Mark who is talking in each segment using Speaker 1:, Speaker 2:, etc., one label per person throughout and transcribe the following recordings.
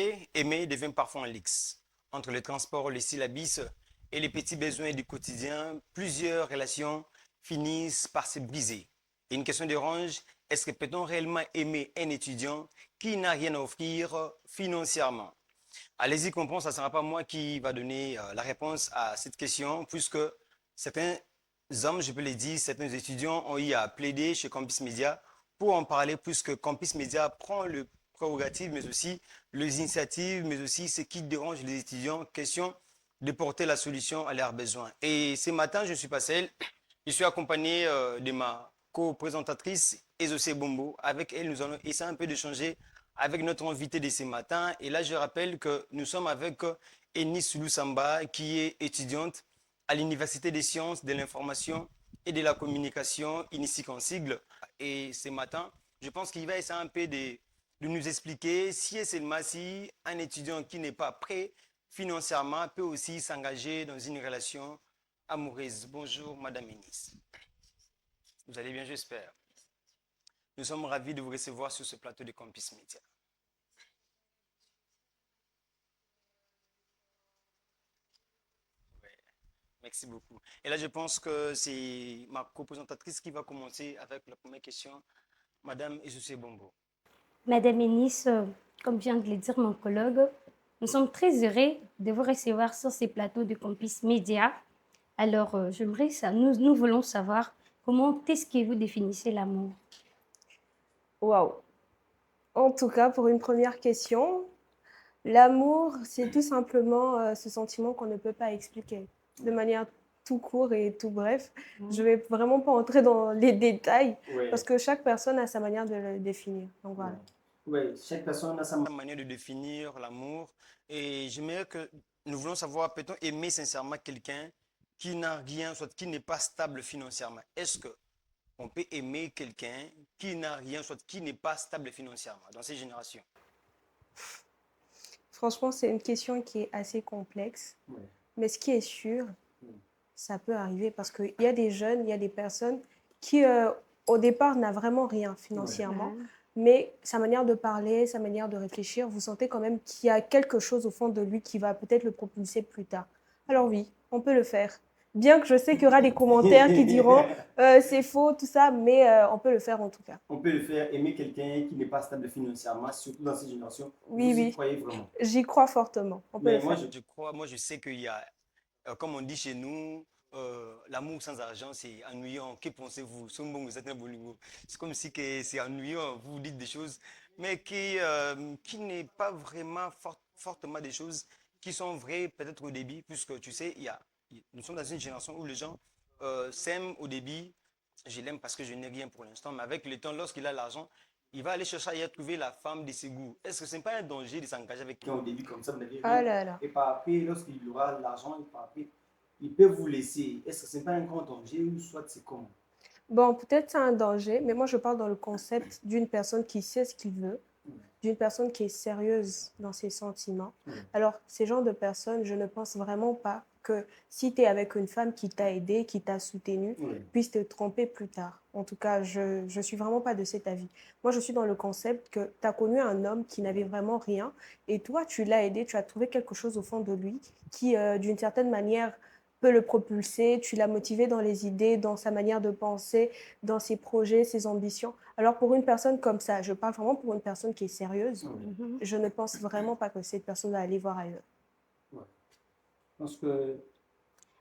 Speaker 1: vérité, aimer devient parfois un luxe. Entre les transports, les syllabes et les petits besoins du quotidien, plusieurs relations finissent par se briser. Et une question dérange, est-ce que peut-on réellement aimer un étudiant qui n'a rien à offrir financièrement? Allez-y comprendre, ça ne sera pas moi qui va donner la réponse à cette question, puisque certains hommes, je peux le dire, certains étudiants ont eu à plaider chez Campus Media pour en parler, puisque Campus Media prend le prérogative, mais aussi les initiatives, mais aussi ce qui dérange les étudiants, question de porter la solution à leurs besoins. Et ce matin, je ne suis pas seul, je suis accompagné de ma co-présentatrice, Ezosé Bombo. Avec elle, nous allons essayer un peu de changer avec notre invité de ce matin. Et là, je rappelle que nous sommes avec Enis Lusamba, qui est étudiante à l'Université des sciences de l'information et de la communication, INISIC en sigle. Et ce matin, je pense qu'il va essayer un peu de nous expliquer si et seulement si un étudiant qui n'est pas prêt financièrement peut aussi s'engager dans une relation amoureuse. Bonjour, Madame Enis. Vous allez bien, j'espère. Nous sommes ravis de vous recevoir sur ce plateau de Campus Média. Merci beaucoup. Et là, je pense que c'est ma co-présentatrice qui va commencer avec la première question. Madame Ezoussé Bombo.
Speaker 2: Madame Enis, comme vient de le dire mon collègue, nous sommes très heureux de vous recevoir sur ces plateaux de Campus Média. Alors, nous voulons savoir comment est-ce que vous définissez l'amour?
Speaker 3: Waouh! En tout cas, pour une première question, l'amour, c'est tout simplement ce sentiment qu'on ne peut pas expliquer de manière tout court et tout bref. Je ne vais vraiment pas entrer dans les détails parce que chaque personne a sa manière de le définir. Donc voilà.
Speaker 1: Oui, chaque personne a sa manière de définir l'amour. Et j'aimerais que nous voulons savoir, peut-on aimer sincèrement quelqu'un qui n'a rien, soit qui n'est pas stable financièrement? Est-ce qu'on peut aimer quelqu'un qui n'a rien, soit qui n'est pas stable financièrement dans ces générations?
Speaker 3: Franchement, c'est une question qui est assez complexe. Mais ce qui est sûr, ça peut arriver parce qu'il y a des jeunes, il y a des personnes qui, au départ, n'ont vraiment rien financièrement. Mais sa manière de parler, sa manière de réfléchir, vous sentez quand même qu'il y a quelque chose au fond de lui qui va peut-être le propulser plus tard. Alors oui, on peut le faire. Bien que je sais qu'il y aura des commentaires qui diront c'est faux, tout ça, mais on peut le faire en tout cas.
Speaker 1: On peut le faire, aimer quelqu'un qui n'est pas stable financièrement, surtout dans ces générations.
Speaker 3: Oui,
Speaker 1: Vous y
Speaker 3: oui.
Speaker 1: croyez vraiment?
Speaker 3: J'y crois fortement. On peut
Speaker 1: Mais
Speaker 3: le
Speaker 1: moi,
Speaker 3: faire.
Speaker 1: je crois, moi, je sais qu'il y a, comme on dit chez nous, l'amour sans argent, c'est ennuyant. Que pensez-vous? C'est comme si c'est ennuyant. Vous dites des choses, mais qui n'est pas vraiment fortement des choses qui sont vraies peut-être au début, puisque tu sais, nous sommes dans une génération où les gens s'aiment au début. Je l'aime parce que je n'ai rien pour l'instant, mais avec le temps, lorsqu'il a l'argent, il va aller chercher ailleurs trouver la femme de ses goûts. Est-ce que ce n'est pas un danger de s'engager avec quelqu'un au début comme ça, vous n'avez
Speaker 3: Ah
Speaker 1: rien?
Speaker 3: là là.
Speaker 1: Et par après, lorsqu'il aura l'argent, il peut vous laisser. Est-ce que ce n'est pas un grand danger ou soit c'est comment?
Speaker 3: Bon, peut-être c'est un danger, mais moi je parle dans le concept d'une personne qui sait ce qu'il veut, d'une personne qui est sérieuse dans ses sentiments. Alors, ces genres de personnes, je ne pense vraiment pas que si tu es avec une femme qui t'a aidé, qui t'a soutenu, puisse te tromper plus tard. En tout cas, je ne suis vraiment pas de cet avis. Moi, je suis dans le concept que tu as connu un homme qui n'avait vraiment rien et toi, tu l'as aidé, tu as trouvé quelque chose au fond de lui qui, d'une certaine manière, peut le propulser, tu l'as motivé dans les idées, dans sa manière de penser, dans ses projets, ses ambitions. Alors pour une personne comme ça, je parle vraiment pour une personne qui est sérieuse, je ne pense vraiment pas que cette personne va aller voir ailleurs.
Speaker 1: Parce que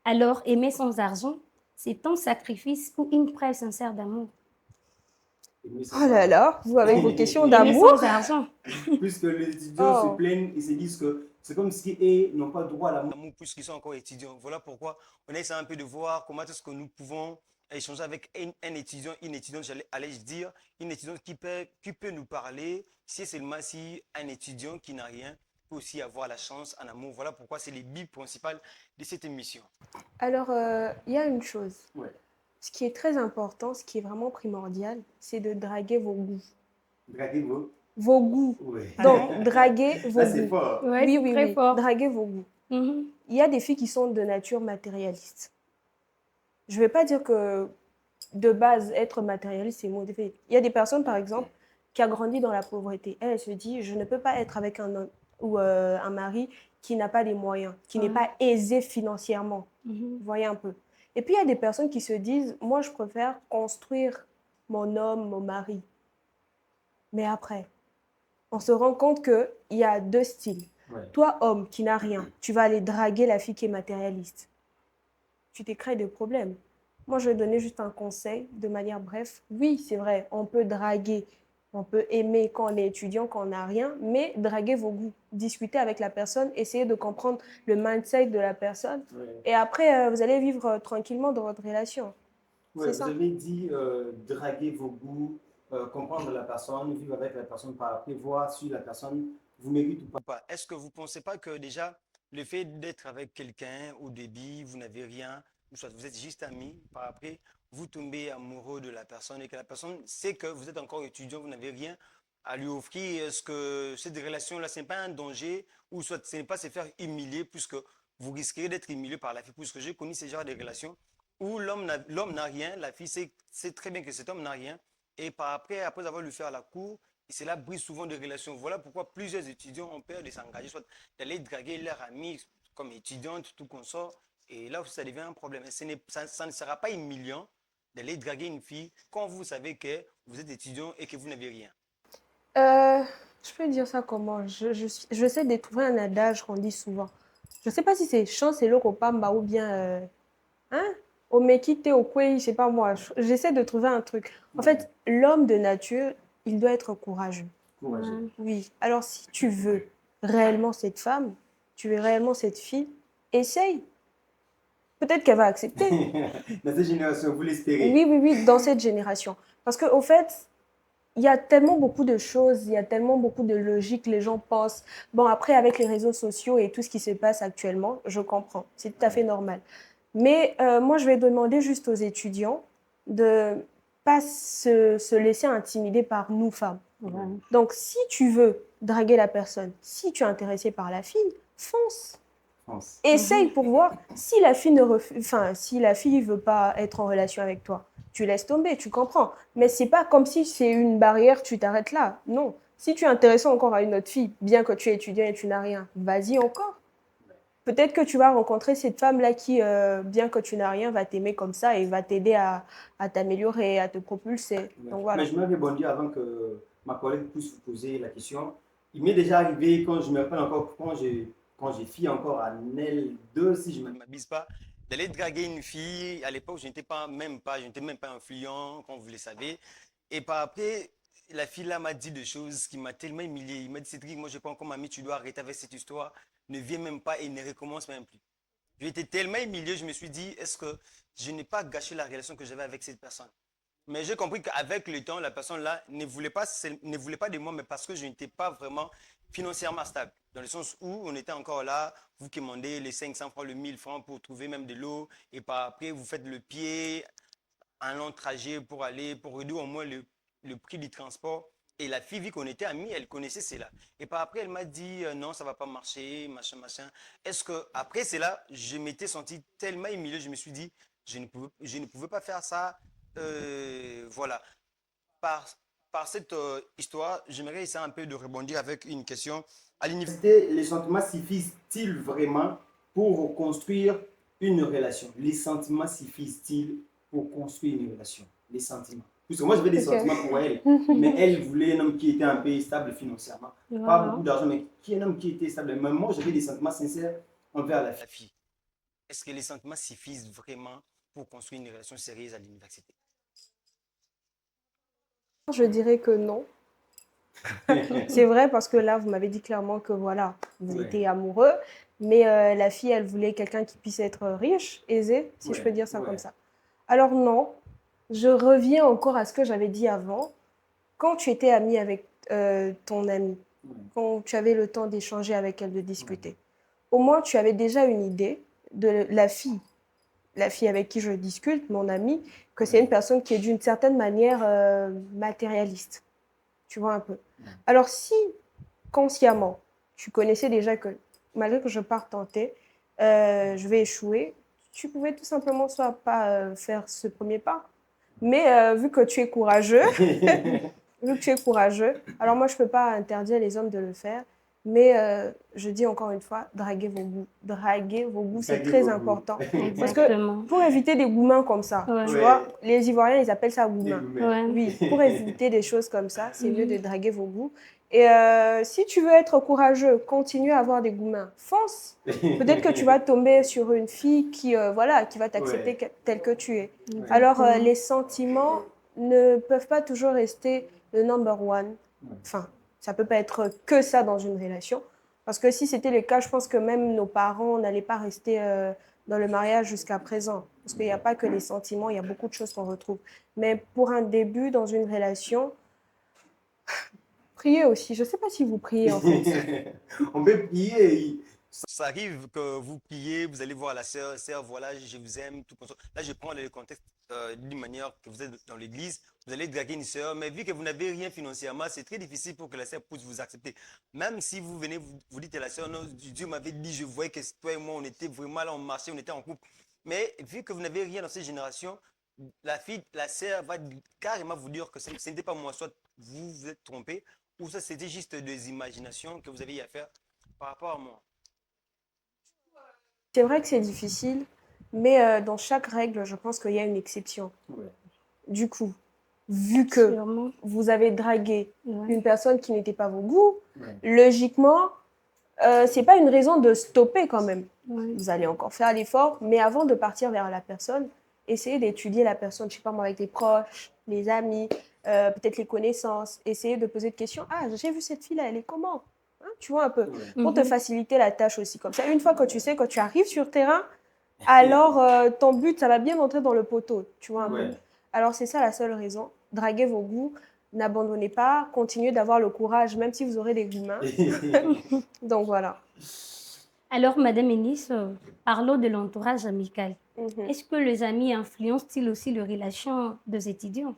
Speaker 2: Alors, aimer sans argent, c'est un sacrifice ou une preuve sincère d'amour?
Speaker 3: Oh là là, vous avec vos questions
Speaker 2: Aimer
Speaker 3: d'amour.
Speaker 2: sans argent.
Speaker 1: puisque les étudiants se
Speaker 3: Oh.
Speaker 1: plaignent et se disent que c'est comme si ils n'ont pas droit à l'amour puisqu'ils sont encore étudiants. Voilà pourquoi on essaie un peu de voir comment est-ce que nous pouvons échanger avec un étudiant, une étudiante, allais-je dire, une étudiante qui peut nous parler, si seulement si un étudiant qui n'a rien peut aussi avoir la chance en amour. Voilà pourquoi c'est les bibles principales de cette émission.
Speaker 3: Alors, il y a une chose.
Speaker 1: Ouais.
Speaker 3: Ce qui est très important, ce qui est vraiment primordial, c'est de draguer vos goûts.
Speaker 1: Draguez vous.
Speaker 3: Vos goûts.
Speaker 1: Ouais.
Speaker 3: Donc, draguer vos
Speaker 1: Là, c'est
Speaker 3: goûts.
Speaker 1: fort.
Speaker 2: Ouais,
Speaker 3: Oui,
Speaker 2: c'est
Speaker 3: oui,
Speaker 2: très
Speaker 3: oui.
Speaker 2: fort.
Speaker 3: Draguer vos goûts.
Speaker 2: Mhm.
Speaker 3: Il y a des filles qui sont de nature matérialiste. Je ne vais pas dire que de base, être matérialiste, c'est mauvais. Il y a des personnes, par exemple, qui ont grandi dans la pauvreté. Elle se dit, je ne peux pas être avec un homme ou un mari qui n'a pas les moyens, qui n'est pas aisé financièrement. Vous voyez un peu. Et puis, il y a des personnes qui se disent, moi, je préfère construire mon homme, mon mari. Mais après, on se rend compte qu'il y a deux styles.
Speaker 4: Ouais.
Speaker 3: Toi, homme qui n'a rien, tu vas aller draguer la fille qui est matérialiste. Tu t'es créé des problèmes. Moi, je vais donner juste un conseil de manière bref. Oui, c'est vrai, on peut draguer, on peut aimer quand on est étudiant, quand on n'a rien, mais draguer vos goûts. Discuter avec la personne, essayer de comprendre le mindset de la personne.
Speaker 4: Ouais.
Speaker 3: Et après, vous allez vivre tranquillement dans votre relation.
Speaker 4: Ouais,
Speaker 3: C'est
Speaker 4: vous
Speaker 3: ça.
Speaker 4: avez dit draguer vos goûts, comprendre la personne, vivre avec la personne par après, voir si la personne vous mérite ou pas.
Speaker 1: Est-ce que vous ne pensez pas que déjà, le fait d'être avec quelqu'un au début, vous n'avez rien, ou soit vous êtes juste amis, par après, vous tombez amoureux de la personne et que la personne sait que vous êtes encore étudiant, vous n'avez rien à lui offrir. Est-ce que cette relation-là, ce n'est pas un danger ou soit ce n'est pas se faire humilier puisque vous risquez d'être humilié par la fille, puisque j'ai connu ce genre de relations où l'homme n'a rien, la fille sait très bien que cet homme n'a rien et par après avoir lui faire la cour, et cela brise souvent des relations. Voilà pourquoi plusieurs étudiants ont peur de s'engager, soit d'aller draguer leur ami comme étudiante, tout consort. Et là aussi, ça devient un problème. Et ça ne sera pas humiliant d'aller draguer une fille quand vous savez que vous êtes étudiant et que vous n'avez rien.
Speaker 3: Je peux dire ça comment? J'essaie de trouver un adage qu'on dit souvent. Je ne sais pas si c'est chance et l'eau pamba ou bien hein? Au Mekite, au Kwe, je sais pas moi. J'essaie de trouver un truc. En fait, l'homme de nature, il doit être courageux.
Speaker 4: Courageux.
Speaker 3: Oui. Alors, si tu veux réellement cette femme, tu veux réellement cette fille, essaye. Peut-être qu'elle va accepter.
Speaker 4: Dans cette génération, vous l'espérez.
Speaker 3: Oui, oui, oui, dans cette génération. Parce qu'au fait, il y a tellement beaucoup de choses, il y a tellement beaucoup de logique, les gens pensent. Bon, après, avec les réseaux sociaux et tout ce qui se passe actuellement, je comprends. C'est tout à fait normal. Mais moi, je vais demander juste aux étudiants de pas se laisser intimider par nous, femmes. Donc, si tu veux draguer la personne, si tu es intéressé par la fille, fonce.
Speaker 4: France.
Speaker 3: Essaye pour voir si la fille si la fille veut pas être en relation avec toi. Tu laisses tomber, tu comprends. Mais c'est pas comme si c'est une barrière, tu t'arrêtes là. Non. Si tu es intéressé encore à une autre fille, bien que tu es étudiant et tu n'as rien, vas-y encore. Peut-être que tu vas rencontrer cette femme-là qui, bien que tu n'as rien, va t'aimer comme ça et va t'aider à t'améliorer, à te propulser. Donc voilà.
Speaker 4: Mais je me rebondir avant que ma collègue puisse vous poser la question. Il m'est déjà arrivé, quand je me rappelle encore, quand j'ai fille encore à Nel 2, si je
Speaker 1: Je
Speaker 4: me
Speaker 1: ne m'abuse pas, d'aller draguer une fille. À l'époque, je n'étais je n'étais même pas influent, comme vous le savez. Et par après, la fille là m'a dit des choses qui m'a tellement humilié. Il m'a dit, Cédric, moi je pense comme ami, tu dois arrêter avec cette histoire. Ne viens même pas et ne recommence même plus. J'ai été tellement humilié, je me suis dit, est-ce que je n'ai pas gâché la relation que j'avais avec cette personne? Mais j'ai compris qu'avec le temps, la personne là ne voulait pas de moi, mais parce que je n'étais pas vraiment financièrement stable. Dans le sens où on était encore là, vous qui demandez les 500 francs, le 1000 francs pour trouver même de l'eau, et par après, vous faites le pied, un long trajet pour réduire au moins le prix du transport. Et la fille, vu qu'on était amis, elle connaissait cela. Et par après, elle m'a dit non, ça ne va pas marcher, machin, machin. Est-ce que après cela, je m'étais senti tellement humilié, je me suis dit, je ne pouvais pas faire ça. Voilà. Par, par cette histoire, j'aimerais essayer un peu de rebondir avec une question. À l'université,
Speaker 4: Les sentiments suffisent-ils vraiment pour construire une relation? Les sentiments suffisent-ils pour construire une relation? Les sentiments. Parce que moi, j'avais des sentiments pour elle, mais elle voulait un homme qui était un peu stable financièrement. Pas beaucoup d'argent, mais qui est un homme qui était stable. Mais moi, j'avais des sentiments sincères envers la fille.
Speaker 1: est-ce que les sentiments suffisent vraiment pour construire une relation sérieuse à l'université?
Speaker 3: Je dirais que non. C'est vrai parce que là, vous m'avez dit clairement que voilà, vous étiez amoureux, mais la fille, elle voulait quelqu'un qui puisse être riche, aisé, si je peux dire ça comme ça. Alors non, je reviens encore à ce que j'avais dit avant. Quand tu étais ami avec ton amie, quand tu avais le temps d'échanger avec elle, de discuter, au moins tu avais déjà une idée de la fille avec qui je discute, mon amie, que c'est une personne qui est d'une certaine manière matérialiste. Tu vois un peu. Alors si, consciemment, tu connaissais déjà que malgré que je parte tenter, je vais échouer, tu pouvais tout simplement soit pas faire ce premier pas. Mais vu que tu es courageux, vu que tu es courageux, alors moi je peux pas interdire les hommes de le faire. Mais je dis encore une fois, draguez vos goûts. Draguez vos goûts, c'est
Speaker 4: Draguez
Speaker 3: très
Speaker 4: vos goûts.
Speaker 3: important. Parce que
Speaker 2: Exactement.
Speaker 3: pour éviter des goumins comme ça,
Speaker 2: Ouais.
Speaker 3: tu
Speaker 4: Ouais.
Speaker 3: vois, les Ivoiriens, ils appellent ça
Speaker 4: Des
Speaker 3: goumins.
Speaker 4: gourmets.
Speaker 2: Ouais.
Speaker 3: Oui, pour éviter des choses comme ça, c'est mieux
Speaker 2: Mhm.
Speaker 3: de draguer vos goûts. Et si tu veux être courageux, continue à avoir des goumins. Fonce. Peut-être que tu vas tomber sur une fille qui, voilà, qui va t'accepter tel que tu es. Alors,
Speaker 2: Exactement.
Speaker 3: les sentiments ne peuvent pas toujours rester le number one. Enfin, ça peut pas être que ça dans une relation. Parce que si c'était le cas, je pense que même nos parents n'allaient pas rester dans le mariage jusqu'à présent. Parce qu'il n'y a pas que les sentiments, il y a beaucoup de choses qu'on retrouve. Mais pour un début dans une relation, priez aussi. Je ne sais pas si vous priez en fait.
Speaker 4: On peut prier.
Speaker 1: Ça arrive que vous priez, vous allez voir la sœur, voilà, je vous aime, tout comme ça. Là, je prends le contexte d'une manière que vous êtes dans l'église, vous allez draguer une sœur, mais vu que vous n'avez rien financièrement, c'est très difficile pour que la sœur puisse vous accepter. Même si vous venez, vous dites à la sœur, non, Dieu m'avait dit, je voyais que toi et moi, on était vraiment là, on marchait, on était en couple. Mais vu que vous n'avez rien dans cette génération, la sœur va carrément vous dire que ce n'était pas moi, soit vous vous êtes trompé, ou ça c'était juste des imaginations que vous aviez à faire par rapport à moi.
Speaker 3: C'est vrai que c'est difficile, mais dans chaque règle, je pense qu'il y a une exception.
Speaker 4: Ouais.
Speaker 3: Du coup, vu que
Speaker 2: Sûrement.
Speaker 3: vous avez dragué
Speaker 2: Ouais.
Speaker 3: une personne qui n'était pas vos goûts,
Speaker 4: Ouais.
Speaker 3: logiquement, c'est pas une raison de stopper quand même.
Speaker 2: Ouais.
Speaker 3: Vous allez encore faire l'effort, mais avant de partir vers la personne, essayez d'étudier la personne, je sais pas moi, avec les proches, les amis, peut-être les connaissances. Essayez de poser des questions. Ah, j'ai vu cette fille-là, elle est comment? Hein, tu vois un peu.
Speaker 4: Ouais.
Speaker 3: Pour te faciliter la tâche aussi. Comme ça, une fois que tu sais que tu arrives sur terrain, alors ton but, ça va bien entrer dans le poteau. Tu vois un peu.
Speaker 4: Ouais.
Speaker 3: Alors, c'est ça la seule raison. Draguez vos goûts. N'abandonnez pas. Continuez d'avoir le courage, même si vous aurez des goûts mains. Donc, voilà.
Speaker 2: Alors, Madame Eunice, parlons de l'entourage amical.
Speaker 3: Mhm.
Speaker 2: Est-ce que les amis influencent-ils aussi les relations des étudiants?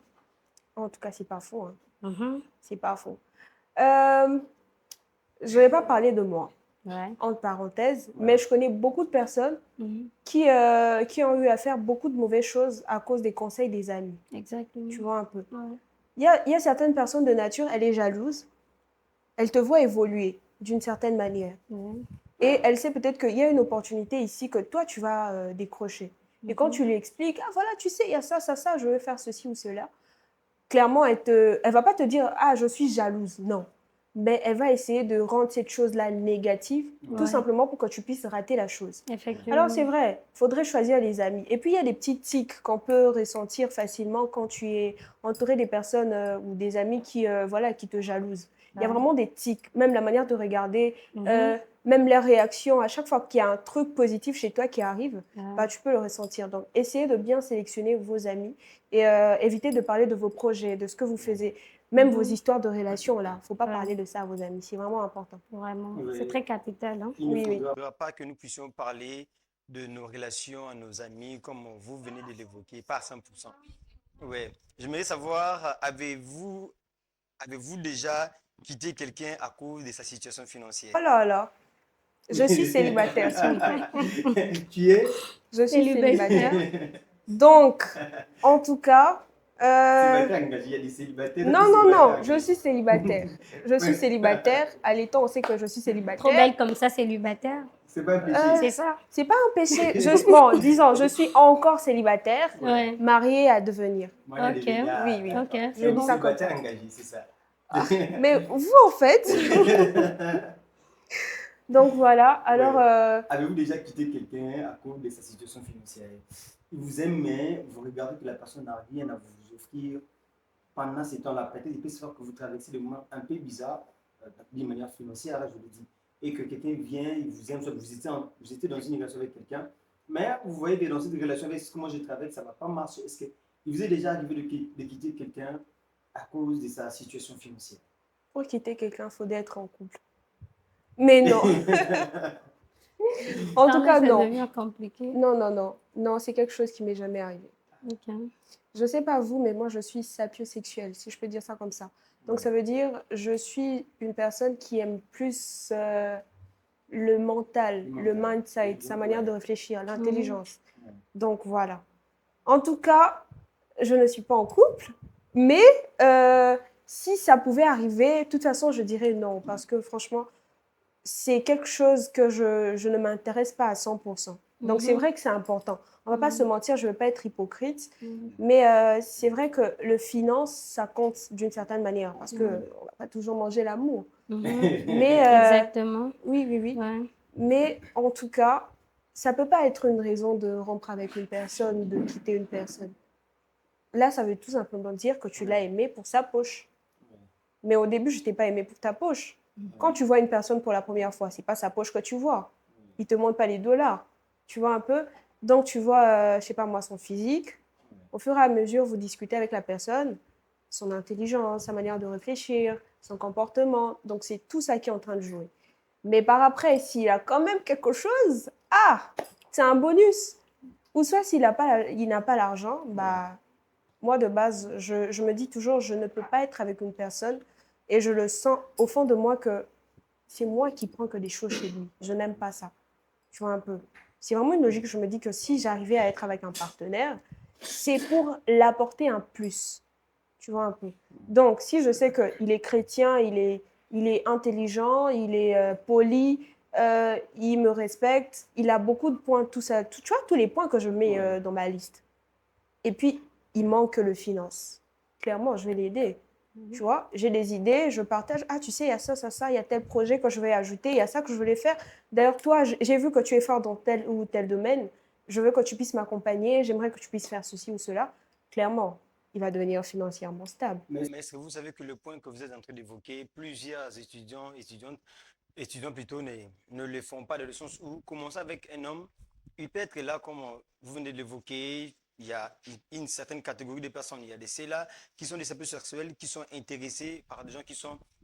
Speaker 3: En tout cas, c'est pas faux. Hein.
Speaker 2: Mhm.
Speaker 3: C'est pas faux. Je vais pas parler de moi,
Speaker 2: Ouais.
Speaker 3: entre parenthèses, mais je connais beaucoup de personnes
Speaker 2: Mhm.
Speaker 3: qui ont eu à faire beaucoup de mauvaises choses à cause des conseils des amis.
Speaker 2: Exactement.
Speaker 3: Tu vois un peu.
Speaker 2: Ouais.
Speaker 3: Il y a certaines personnes de nature, elle est jalouse. Elle te voit évoluer d'une certaine manière.
Speaker 2: Ouais.
Speaker 3: Et elle sait peut-être qu'il y a une opportunité ici que toi, tu vas décrocher. Et quand tu lui expliques, ah voilà, tu sais, il y a ça, ça, ça, je veux faire ceci ou cela, clairement, elle va pas te dire, ah, je suis jalouse. Non. Mais elle va essayer de rendre cette chose-là négative, tout
Speaker 2: Ouais.
Speaker 3: simplement pour que tu puisses rater la chose.
Speaker 2: Effectivement.
Speaker 3: Alors, c'est vrai, il faudrait choisir les amis. Et puis, il y a des petits tics qu'on peut ressentir facilement quand tu es entouré des personnes ou des amis voilà, qui te jalousent. Il y a
Speaker 2: Ouais.
Speaker 3: vraiment des tics, même la manière de regarder,
Speaker 2: Mhm.
Speaker 3: même leurs réactions. À chaque fois qu'il y a un truc positif chez toi qui arrive,
Speaker 2: Ouais.
Speaker 3: bah, tu peux le ressentir. Donc, essayez de bien sélectionner vos amis et évitez de parler de vos projets, de ce que vous faisiez. Même vos histoires de relations, là. Il ne faut pas
Speaker 2: Ouais.
Speaker 3: parler de ça à vos amis. C'est vraiment important.
Speaker 2: Vraiment.
Speaker 4: Ouais.
Speaker 2: C'est très capital. Hein?
Speaker 4: Il ne
Speaker 3: Oui, oui.
Speaker 4: faudra
Speaker 1: Pas que nous puissions parler de nos relations à nos amis comme vous venez de l'évoquer, pas à 100%. Ouais. J'aimerais savoir, avez-vous déjà quitté quelqu'un à cause de sa situation financière?
Speaker 3: Oh là là. Je suis célibataire, s'il vous plaît.
Speaker 4: Tu es
Speaker 3: Je suis
Speaker 2: Célibataire.
Speaker 3: célibataire. Donc, en tout cas...
Speaker 4: célibataire engagé, il y a des célibataires.
Speaker 3: Non,
Speaker 4: des
Speaker 3: non,
Speaker 4: célibataires
Speaker 3: non, je
Speaker 4: engagés.
Speaker 3: suis célibataire. Je suis
Speaker 4: Ouais.
Speaker 3: célibataire. À l'étang, on sait que je suis
Speaker 2: Trop
Speaker 3: célibataire.
Speaker 2: belle comme ça, célibataire.
Speaker 4: C'est pas un péché.
Speaker 2: C'est ça.
Speaker 3: C'est pas un péché. Bon, disons, je suis encore célibataire,
Speaker 2: Ouais.
Speaker 3: mariée à devenir.
Speaker 4: Moi, il y a des
Speaker 2: Ok.
Speaker 4: gars,
Speaker 3: Oui, oui.
Speaker 4: d'accord.
Speaker 2: Ok,
Speaker 3: Je
Speaker 2: c'est
Speaker 3: dis
Speaker 2: bon.
Speaker 3: ça comme
Speaker 4: Célibataire
Speaker 3: ça.
Speaker 4: engagé, c'est ça.
Speaker 3: Mais vous, en fait... Donc voilà, alors...
Speaker 4: Avez-vous déjà quitté quelqu'un à cause de sa situation financière? Il vous aime, mais vous regardez que la personne n'a rien à vous offrir pendant ces temps-là. Peut-être il peut se faire que vous traversez des moments un peu bizarres, d'une manière financière, là, je le dis, et que quelqu'un vient, il vous aime, soit vous étiez dans une relation avec quelqu'un, mais vous voyez que dans cette relation avec ce que moi je travaille, ça ne va pas marcher. Est-ce qu'il vous est déjà arrivé de quitter quelqu'un à cause de sa situation financière?
Speaker 3: Pour quitter quelqu'un, il faut être en couple. Mais non. En tout cas,
Speaker 2: Ça
Speaker 3: non.
Speaker 2: devient compliqué.
Speaker 3: Non, non, non. Non, c'est quelque chose qui m'est jamais arrivé.
Speaker 2: Ok.
Speaker 3: Je sais pas vous, mais moi, je suis sapiosexuelle, si je peux dire ça comme ça. Donc, ça veut dire, je suis une personne qui aime plus le mental, le mindset, sa manière de réfléchir, l'intelligence. Donc, voilà. En tout cas, je ne suis pas en couple, mais si ça pouvait arriver, de toute façon, je dirais non, parce que franchement, c'est quelque chose que je ne m'intéresse pas à 100%. Donc, c'est vrai que c'est important. On ne va pas se mentir, je ne veux pas être hypocrite, mais c'est vrai que le finance, ça compte d'une certaine manière parce qu'on ne va pas toujours manger l'amour. Mais
Speaker 2: Exactement.
Speaker 3: oui, oui, oui.
Speaker 2: Ouais.
Speaker 3: Mais en tout cas, ça ne peut pas être une raison de rompre avec une personne, de quitter une personne. Là, ça veut tout simplement dire que tu l'as aimé pour sa poche. Mais au début, je ne t'ai pas aimé pour ta poche. Quand tu vois une personne pour la première fois, ce n'est pas sa poche que tu vois. Il ne te montre pas les dollars. Tu vois un peu. Donc, tu vois, je ne sais pas moi, son physique. Au fur et à mesure, vous discutez avec la personne, son intelligence, sa manière de réfléchir, son comportement. Donc, c'est tout ça qui est en train de jouer. Mais par après, s'il a quand même quelque chose, c'est un bonus. Ou soit s'il n'a pas l'argent, bah, moi, de base, je me dis toujours, je ne peux pas être avec une personne et je le sens au fond de moi que c'est moi qui prends que des choses chez lui. Je n'aime pas ça. Tu vois un peu. C'est vraiment une logique. Je me dis que si j'arrivais à être avec un partenaire, c'est pour l'apporter un plus. Tu vois un peu. Donc, si je sais qu'il est chrétien, il est intelligent, il est poli, il me respecte, il a beaucoup de points, tout ça, tu vois, tous les points que je mets dans ma liste. Et puis, il manque le finance. Clairement, je vais l'aider. Tu vois, j'ai des idées, je partage. Ah, tu sais, il y a ça, ça, ça, il y a tel projet que je vais ajouter, il y a ça que je voulais faire. D'ailleurs, toi, j'ai vu que tu es fort dans tel ou tel domaine. Je veux que tu puisses m'accompagner, j'aimerais que tu puisses faire ceci ou cela. Clairement, il va devenir financièrement stable.
Speaker 1: Mais est-ce que vous savez que le point que vous êtes en train d'évoquer, plusieurs étudiants plutôt, ne le font pas dans le sens où commencer avec un homme, il peut être là, comme vous venez de l'évoquer, il y a une certaine catégorie de personnes. Il y a des ceux-là qui sont des sexuels, qui sont intéressés par des gens qui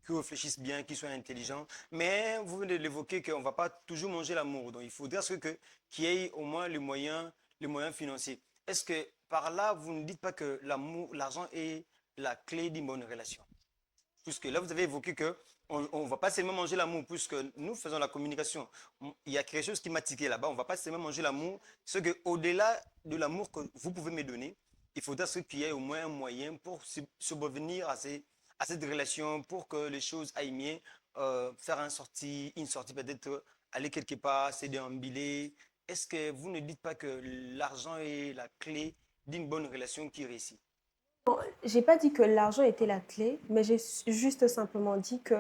Speaker 1: réfléchissent bien, qui sont intelligents. Mais vous venez de l'évoquer qu'on ne va pas toujours manger l'amour. Donc il faudrait qu'il y ait au moins les moyens financiers. Est-ce que par là, vous ne dites pas que l'amour, l'argent est la clé d'une bonne relation? Puisque là, vous avez évoqué que on ne va pas seulement manger l'amour, puisque nous faisons la communication. Il y a quelque chose qui m'a tiqué là-bas. On ne va pas seulement manger l'amour. Ce que, au-delà de l'amour que vous pouvez me donner, il faudra qu'il y ait au moins un moyen pour subvenir à cette relation, pour que les choses aillent mieux. Faire une sortie peut-être, aller quelque part, se déambuler. Est-ce que vous ne dites pas que l'argent est la clé d'une bonne relation qui réussit?
Speaker 3: J'ai pas dit que l'argent était la clé, mais j'ai juste simplement dit que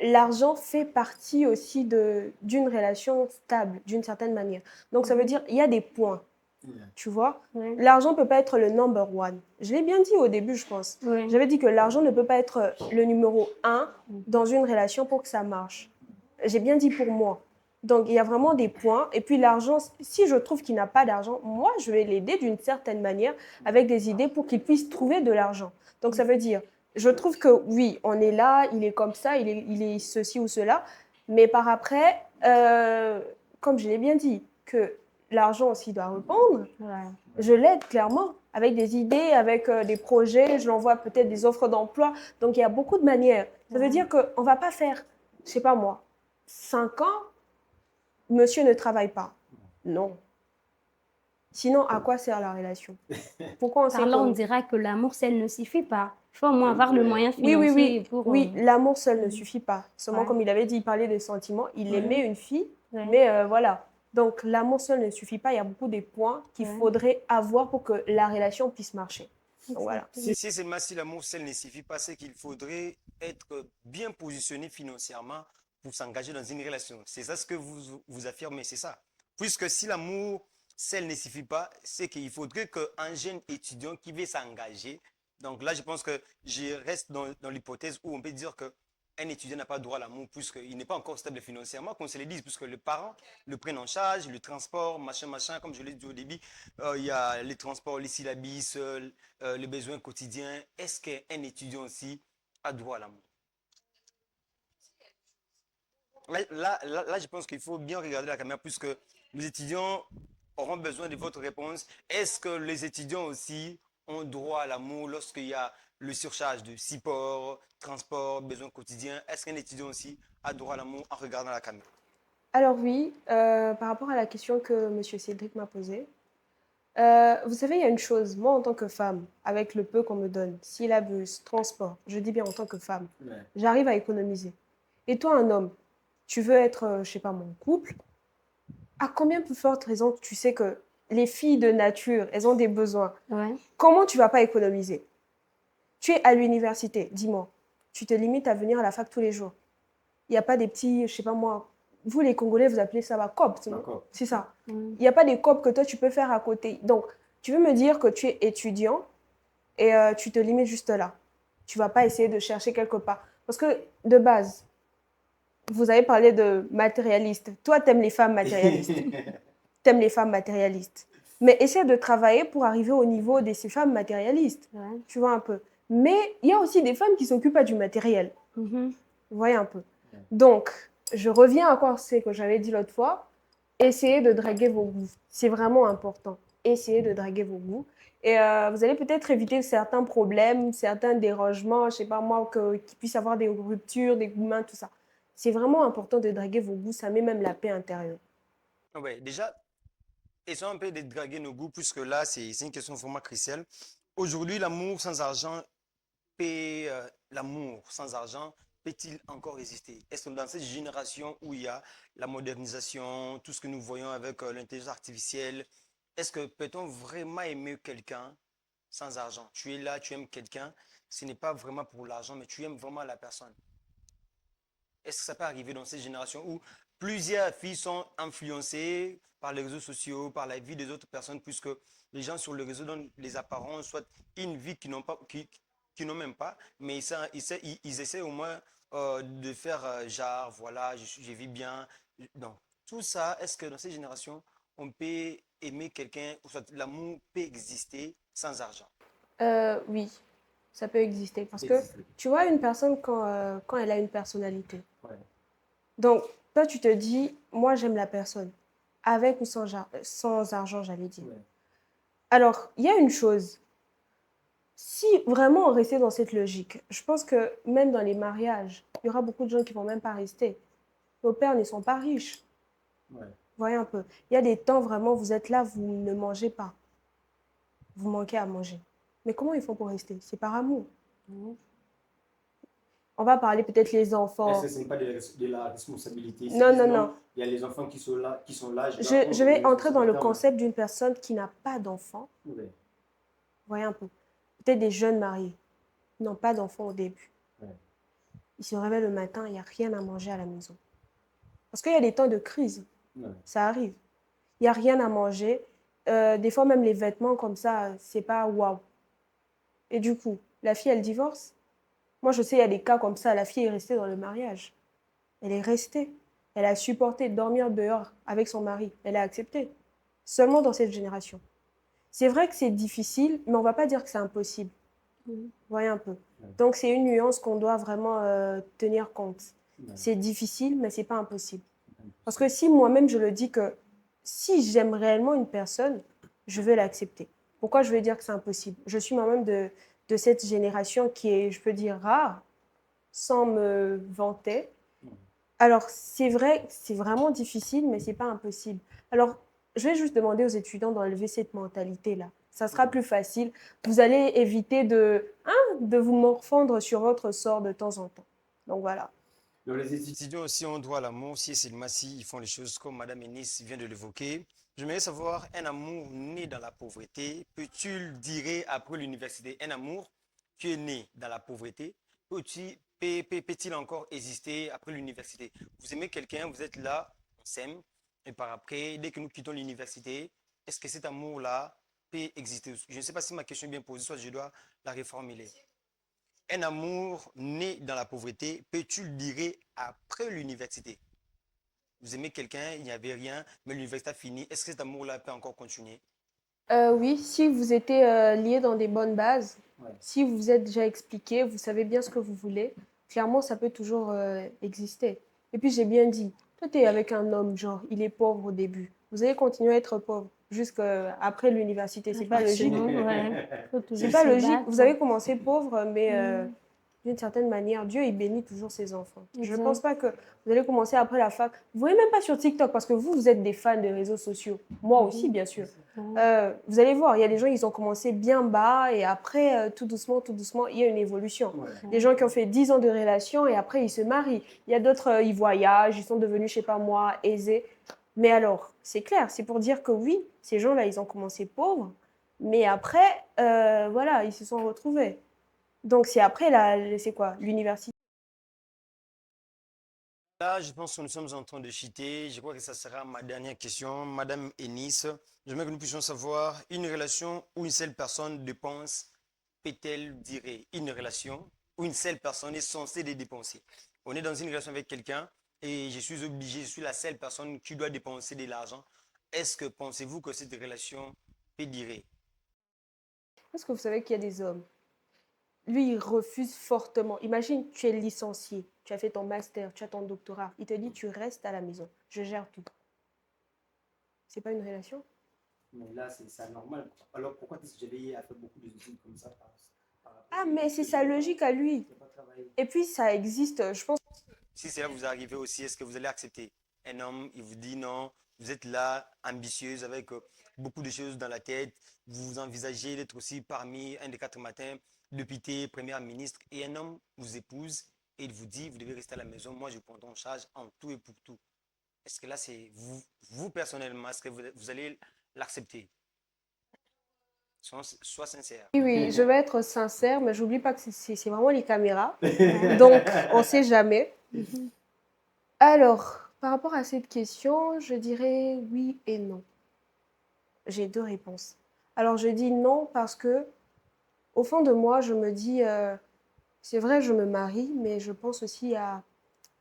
Speaker 3: l'argent fait partie aussi d'une relation stable, d'une certaine manière. Donc, ça veut dire il y a des points, tu vois.
Speaker 2: Ouais.
Speaker 3: L'argent ne peut pas être le number one. Je l'ai bien dit au début, je pense.
Speaker 2: Ouais.
Speaker 3: J'avais dit que l'argent ne peut pas être le numéro un dans une relation pour que ça marche. J'ai bien dit pour moi. Donc, il y a vraiment des points. Et puis, l'argent, si je trouve qu'il n'a pas d'argent, moi, je vais l'aider d'une certaine manière avec des idées pour qu'il puisse trouver de l'argent. Donc, ça veut dire, je trouve que oui, on est là, il est comme ça, il est ceci ou cela. Mais par après, comme je l'ai bien dit, que l'argent aussi doit répondre,
Speaker 2: Ouais.
Speaker 3: je l'aide clairement avec des idées, avec des projets, je l'envoie peut-être des offres d'emploi. Donc, il y a beaucoup de manières. Ça veut dire qu'on ne va pas faire, je ne sais pas moi, 5 ans, monsieur ne travaille pas. Non. Sinon, à quoi sert la relation? Pourquoi on
Speaker 2: Par là, on
Speaker 3: s'économise?
Speaker 2: dira que l'amour seul ne suffit pas. Il faut au moins avoir le moyen
Speaker 3: Oui, oui,
Speaker 2: financier
Speaker 3: oui.
Speaker 2: pour...
Speaker 3: Oui, l'amour seul ne suffit pas. Seulement,
Speaker 2: Ouais.
Speaker 3: comme il avait dit, il parlait des sentiments. Il aimait une fille,
Speaker 2: Ouais.
Speaker 3: mais voilà. Donc, l'amour seul ne suffit pas. Il y a beaucoup de points qu'il faudrait avoir pour que la relation puisse marcher. Donc, voilà.
Speaker 1: Si seulement si l'amour seul ne suffit pas, c'est qu'il faudrait être bien positionné financièrement pour s'engager dans une relation. C'est ça ce que vous affirmez, c'est ça. Puisque si l'amour seul ne suffit pas, c'est qu'il faudrait qu'un jeune étudiant qui veut s'engager, donc là je pense que je reste dans l'hypothèse où on peut dire que un étudiant n'a pas droit à l'amour puisqu'il n'est pas encore stable financièrement, qu'on se le dise, puisque les parents le prennent en charge, le transport, machin, comme je l'ai dit au début, il y a les transports, les syllabus, les besoins quotidiens. Est-ce qu'un étudiant aussi a droit à l'amour? Là, je pense qu'il faut bien regarder la caméra puisque les étudiants auront besoin de votre réponse. Est-ce que les étudiants aussi ont droit à l'amour lorsqu'il y a le surcharge de support, transport, besoins quotidiens? Est-ce qu'un étudiant aussi a droit à l'amour en regardant la caméra?
Speaker 3: Alors oui, par rapport à la question que M. Cédric m'a posée, vous savez, il y a une chose, moi en tant que femme, avec le peu qu'on me donne, syllabus, transport, je dis bien en tant que femme, j'arrive à économiser. Et toi, un homme, tu veux être, je sais pas, mon couple, à combien plus forte raison tu sais que les filles de nature, elles ont des besoins.
Speaker 2: Ouais.
Speaker 3: Comment tu vas pas économiser? Tu es à l'université, dis-moi. Tu te limites à venir à la fac tous les jours. Il n'y a pas des petits, je sais pas moi, vous les Congolais, vous appelez ça COP, non?
Speaker 4: D'accord.
Speaker 3: C'est ça.
Speaker 2: Mm.
Speaker 3: Il n'y a pas des COP que toi tu peux faire à côté. Donc, tu veux me dire que tu es étudiant et tu te limites juste là. Tu vas pas essayer de chercher quelque part. Parce que de base, vous avez parlé de matérialiste. Toi, tu aimes les femmes matérialistes. Tu aimes les femmes matérialistes. Mais essaie de travailler pour arriver au niveau de ces femmes matérialistes.
Speaker 2: Ouais.
Speaker 3: Tu vois un peu. Mais il y a aussi des femmes qui s'occupent pas du matériel.
Speaker 2: Mhm.
Speaker 3: Vous voyez un peu. Donc, je reviens à quoi c'est que j'avais dit l'autre fois. Essayez de draguer vos goûts. C'est vraiment important. Essayez de draguer vos goûts. Et vous allez peut-être éviter certains problèmes, certains dérangements, je sais pas moi, qu'il puisse y avoir des ruptures, des goûts mains, tout ça. C'est vraiment important de draguer vos goûts. Ça met même la paix intérieure.
Speaker 1: Ouais, déjà, essayons un peu de draguer nos goûts, puisque là, c'est une question vraiment cruciale. Aujourd'hui, l'amour sans argent peut-il encore exister? Est-ce que dans cette génération où il y a la modernisation, tout ce que nous voyons avec l'intelligence artificielle, est-ce que peut-on vraiment aimer quelqu'un sans argent? Tu es là, tu aimes quelqu'un, ce n'est pas vraiment pour l'argent, mais tu aimes vraiment la personne. Est-ce que ça peut arriver dans cette génération où plusieurs filles sont influencées par les réseaux sociaux, par la vie des autres personnes, puisque les gens sur le réseau donnent les apparences, soit une vie qu'ils n'ont pas, qui n'ont même pas, mais ils essaient au moins de faire genre, voilà, je vis bien. Donc, tout ça, est-ce que dans cette génération, on peut aimer quelqu'un, ou soit l'amour peut exister sans argent?
Speaker 3: Oui, ça peut exister. Parce que tu vois une personne quand elle a une personnalité.
Speaker 4: Ouais.
Speaker 3: Donc, toi, tu te dis, moi, j'aime la personne. Avec ou sans argent, j'allais dire.
Speaker 4: Ouais.
Speaker 3: Alors, il y a une chose. Si vraiment on restait dans cette logique, je pense que même dans les mariages, il y aura beaucoup de gens qui vont même pas rester. Nos pères ne sont pas riches.
Speaker 4: Ouais.
Speaker 3: Voyez un peu. Il y a des temps vraiment, vous êtes là, vous ne mangez pas. Vous manquez à manger. Mais comment ils font pour rester? C'est par amour. On va parler peut-être les enfants.
Speaker 4: Est-ce que ce n'est pas de la responsabilité?
Speaker 3: Non, non, non.
Speaker 4: Il y a les enfants qui sont là,
Speaker 3: Je vais entrer dans le concept d'une personne qui n'a pas d'enfant.
Speaker 4: Ouais.
Speaker 3: Voyez un peu. Peut-être des jeunes mariés. Ils n'ont pas d'enfant au début.
Speaker 4: Ouais.
Speaker 3: Ils se réveillent le matin, il n'y a rien à manger à la maison. Parce qu'il y a des temps de crise.
Speaker 4: Ouais.
Speaker 3: Ça arrive. Il n'y a rien à manger. Des fois, même les vêtements comme ça, c'est pas waouh. Et du coup, la fille, elle divorce. Moi, je sais, il y a des cas comme ça. La fille est restée dans le mariage. Elle est restée. Elle a supporté de dormir dehors avec son mari. Elle a accepté. Seulement dans cette génération. C'est vrai que c'est difficile, mais on ne va pas dire que c'est impossible. Vous voyez un peu. Donc, c'est une nuance qu'on doit vraiment tenir compte.
Speaker 4: Ouais.
Speaker 3: C'est difficile, mais ce n'est pas impossible. Parce que si moi-même, je le dis que si j'aime réellement une personne, je vais l'accepter. Pourquoi je vais dire que c'est impossible? Je suis moi-même de cette génération qui est, je peux dire, rare, sans me vanter. Alors, c'est vrai, c'est vraiment difficile, mais ce n'est pas impossible. Alors, je vais juste demander aux étudiants d'enlever cette mentalité-là. Ça sera plus facile. Vous allez éviter de vous morfondre sur votre sort de temps en temps. Donc, voilà.
Speaker 1: Donc, les étudiants aussi ont droit à l'amour, si et seulement si ils font les choses comme Madame Enis vient de l'évoquer. J'aimerais savoir, un amour né dans la pauvreté, peux-tu le dire après l'université? Un amour qui est né dans la pauvreté, peut-il encore exister après l'université? Vous aimez quelqu'un, vous êtes là, on s'aime, et par après, dès que nous quittons l'université, est-ce que cet amour-là peut exister? Je ne sais pas si ma question est bien posée, soit je dois la reformuler. Un amour né dans la pauvreté, peux-tu le dire après l'université? Vous aimez quelqu'un, il n'y avait rien, mais l'université a fini. Est-ce que cet amour-là peut encore continuer?
Speaker 3: Oui, si vous étiez liés dans des bonnes bases,
Speaker 4: Ouais.
Speaker 3: si vous vous êtes déjà expliqué, vous savez bien ce que vous voulez, clairement, ça peut toujours exister. Et puis, j'ai bien dit, toi, tu es avec un homme, genre, il est pauvre au début. Vous allez continuer à être pauvre jusqu'après l'université. C'est pas logique.
Speaker 2: Forcément, ouais. Faut
Speaker 3: C'est
Speaker 2: toujours
Speaker 3: pas
Speaker 2: se
Speaker 3: logique.
Speaker 2: battre.
Speaker 3: Vous avez commencé pauvre, mais d'une certaine manière, Dieu, il bénit toujours ses enfants. Je ne
Speaker 2: Exact.
Speaker 3: pense pas que vous allez commencer après la fac. Vous ne voyez même pas sur TikTok parce que vous êtes des fans des réseaux sociaux. Moi aussi, bien sûr. Vous allez voir, il y a des gens, ils ont commencé bien bas et après, tout doucement, il y a une évolution.
Speaker 4: Ouais.
Speaker 3: Des gens qui ont fait 10 ans de relation et après, ils se marient. Il y a d'autres, ils voyagent, ils sont devenus, je ne sais pas moi, aisés. Mais alors, c'est clair, c'est pour dire que oui, ces gens-là, ils ont commencé pauvres, mais après, voilà, ils se sont retrouvés. Donc, c'est après, c'est quoi? L'université.
Speaker 1: Là, je pense que nous sommes en train de chuter. Je crois que ça sera ma dernière question. Madame Ennis, j'aimerais que nous puissions savoir une relation où une seule personne dépense, peut-elle durer? Une relation où une seule personne est censée de dépenser. On est dans une relation avec quelqu'un et je suis obligé, je suis la seule personne qui doit dépenser de l'argent. Est-ce que pensez-vous que cette relation peut durer?
Speaker 3: Est-ce que vous savez qu'il y a des hommes? Lui, il refuse fortement. Imagine, tu es licencié, tu as fait ton master, tu as ton doctorat. Il te dit, tu restes à la maison, je gère tout. C'est pas une relation?
Speaker 4: Mais là, c'est anormal. Alors pourquoi est-ce que j'avais à faire beaucoup d'études comme ça par rapport
Speaker 3: Ah, mais c'est sa logique à lui.
Speaker 4: à pas travailler.
Speaker 3: Et puis, ça existe, je pense.
Speaker 1: Si cela vous arrive aussi, est-ce que vous allez accepter? Un homme, il vous dit non, vous êtes là, ambitieuse, avec beaucoup de choses dans la tête, vous envisagez d'être aussi parmi un des 4 matins, député, premier ministre, et un homme vous épouse et il vous dit, vous devez rester à la maison, moi je prendrai en charge en tout et pour tout. Est-ce que là, c'est vous personnellement, est-ce que vous allez l'accepter? Sois sincère.
Speaker 3: Oui, oui, je vais être sincère, mais j'oublie pas que c'est vraiment les caméras. Donc, on ne sait jamais. Alors, par rapport à cette question, je dirais oui et non. J'ai deux réponses. Alors, je dis non parce que, au fond de moi, je me dis, c'est vrai, je me marie, mais je pense aussi à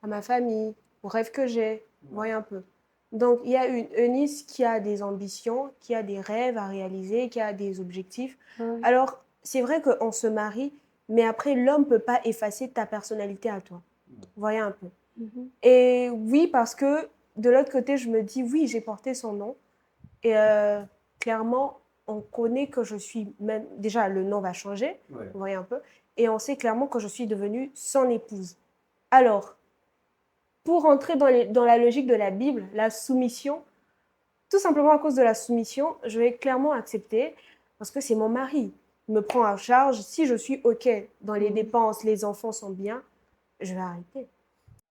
Speaker 3: ma famille, aux rêves que j'ai. Vous voyez un peu. Donc, il y a une Eunice qui a des ambitions, qui a des rêves à réaliser, qui a des objectifs.
Speaker 2: Ouais.
Speaker 3: Alors, c'est vrai qu'on se marie, mais après, l'homme ne peut pas effacer ta personnalité à toi. Vous voyez un peu.
Speaker 2: Mhm.
Speaker 3: Et oui, parce que de l'autre côté, je me dis, oui, j'ai porté son nom. Et clairement, on connaît que je suis même. Déjà, le nom va changer,
Speaker 4: Ouais.
Speaker 3: vous voyez un peu. Et on sait clairement que je suis devenue son épouse. Alors, pour entrer dans la logique de la Bible, la soumission, tout simplement à cause de la soumission, je vais clairement accepter parce que c'est mon mari. Il me prend en charge. Si je suis OK dans les dépenses, les enfants sont bien, je vais arrêter.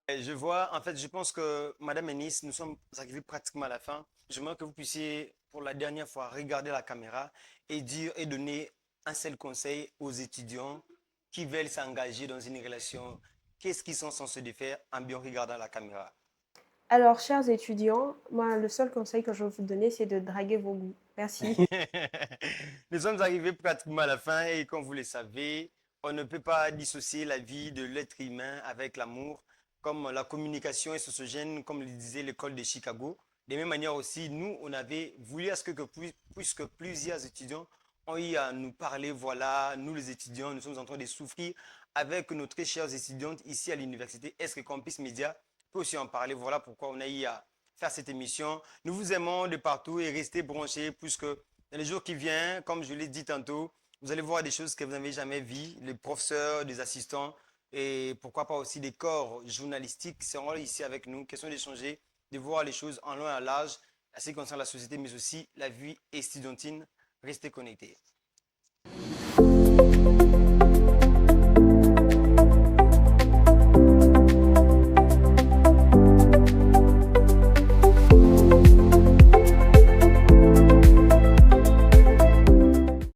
Speaker 1: Je vois, en fait, je pense que Madame Ennis, nous sommes arrivés pratiquement à la fin. J'aimerais que vous puissiez, pour la dernière fois, regarder la caméra et dire et donner un seul conseil aux étudiants qui veulent s'engager dans une relation. Qu'est-ce qu'ils sont censés de faire en bien regardant la caméra?
Speaker 3: Alors, chers étudiants, moi, le seul conseil que je vais vous donner, c'est de draguer vos goûts. Merci.
Speaker 1: Nous sommes arrivés pratiquement à la fin et comme vous le savez, on ne peut pas dissocier la vie de l'être humain avec l'amour, comme la communication est sociogène, comme le disait l'école de Chicago. De la même manière aussi, nous, on avait voulu à ce puisque plusieurs étudiants ont eu à nous parler, voilà, nous les étudiants, nous sommes en train de souffrir avec nos très chères étudiantes ici à l'université. Est-ce que Campus Média peut aussi en parler? Voilà pourquoi on a eu à faire cette émission. Nous vous aimons de partout et restez branchés puisque dans les jours qui viennent, comme je l'ai dit tantôt, vous allez voir des choses que vous n'avez jamais vues, les professeurs, des assistants et pourquoi pas aussi des corps journalistiques seront ici avec nous, question d'échanger, de voir les choses en long et en large, à ce qui concerne la société, mais aussi la vie estudiantine. Restez connectés.